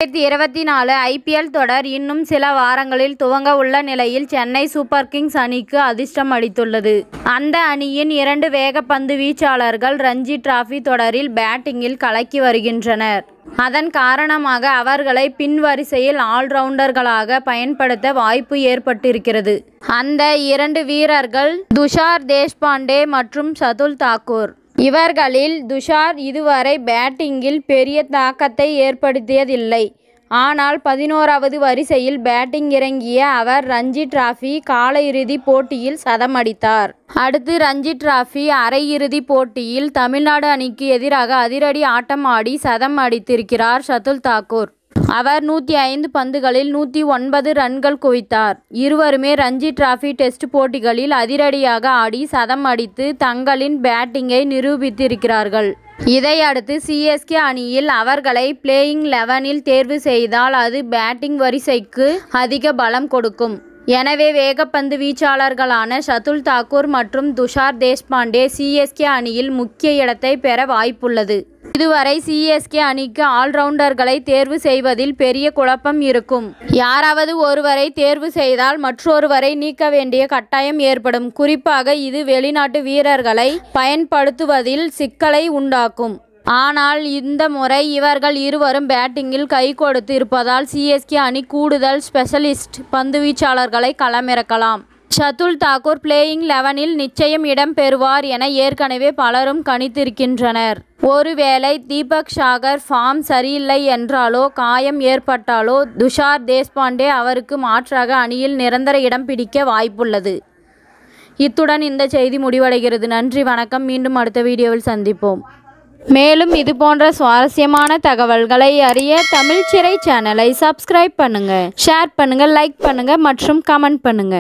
2024 IPL தொடர் இன்னும் சில வாரங்களில் துவங்க உள்ள நிலையில் சென்னை சூப்பர் கிங்ஸ் அணிக்கு அதிர்ஷ்டம் அளித்துள்ளது. அந்த அணியின் 2 வேகப்பந்து வீச்சாளர்கள் ரஞ்சி டிராபி தொடரில் பேட்டிங்கில் கலக்கி வருகின்றனர். அதன் காரணமாக அவர்களை பின்வரிசையில் ஆல்ரவுண்டர்களாக பயன்படுத்த வாய்ப்பு ஏற்பட்டிருக்கிறது. அந்த 2 வீரர்கள் துஷார் தேஷ்பாண்டே மற்றும் சதுல் தாக்கூர். இவர்களில் துஷார் இதுவரை பேட்டிங்கில் பெரிய தாக்கத்தை ஏற்படுத்தியதில்லை. ஆனால் 11வது வரிசையில் பேட்டிங் இறங்கிய அவர் ரஞ்சி டிராபி காலிறுதிப் போட்டியில் சதம் அடித்தார். அடுத்து ரஞ்சி டிராபி அரையிறுதிப் போட்டியில் தமிழ்நாடு அணிக்கு எதிராக அதிரடி ஆட்டம் ஆடி சதம் அடித்திருக்கிறார் சதுல் தாக்கூர். அவர் 105 பந்துகளில் 109 ரன்கள் குவித்தார். இருவருமே ரஞ்சி டிராபி டெஸ்ட் போட்டிகளில் அதிரடியாக ஆடி சதம் அடித்து தங்களின் பேட்டிங்கை நிரூபித்திருக்கிறார்கள். இதையடுத்து CSK அணியில் அவர்களை பிளேயிங் 11ல் தேர்வு செய்தால் அது பேட்டிங் வரிசைக்கு அதிக பலம் கொடுக்கும். எனவே வேகப்பந்து வீச்சாளர்களான சதுல் தாக்கூர் மற்றும் துஷார் தேஷ்பாண்டே CSK அணியில் முக்கிய இடத்தை பெற வாய்ப்புள்ளது. இதுவரை CSK அணிக்கு ஆல்ரவுண்டர்களை தேர்வு செய்வதில் பெரிய குழப்பம் இருக்கும். யாராவது ஒருவரை தேர்வு செய்தால் மற்றொருவரை நீக்க வேண்டிய கட்டாயம் ஏற்படும். குறிப்பாக இது வெளிநாட்டு வீரர்களை பயன்படுத்துவதில் சிக்கலை உண்டாக்கும். ஆனால் இந்த முறை இவர்கள் இருவரும் பேட்டிங்கில் கை கொடுத்து இருப்பதால் CSK அணி கூடுதல் ஸ்பெஷலிஸ்ட் பந்துவீச்சாளர்களை களமிறக்கலாம். சதுல் தாக்கூர் பிளேயிங் 11ல் நிச்சயம் இடம் பெறுவார் என ஏற்கனவே பலரும் கணித்திருக்கின்றனர். ஒருவேளை தீபக் சாகர் ஃபார்ம் சரியில்லை என்றாலோ காயம் ஏற்பட்டாலோ துஷார் தேஷ்பாண்டே அவருக்கு மாற்றாக அணியில் நிரந்தர இடம் பிடிக்க வாய்ப்புள்ளது. இத்துடன் இந்த செய்தி முடிவடைகிறது. நன்றி, வணக்கம். மீண்டும் அடுத்த வீடியோவில் சந்திப்போம். மேலும் இது போன்ற சுவாரஸ்யமான தகவல்களை அறிய தமிழ் சிறை சேனலை சப்ஸ்கிரைப் பண்ணுங்க, ஷேர் பண்ணுங்க, லைக் பண்ணுங்க மற்றும் கமெண்ட் பண்ணுங்க.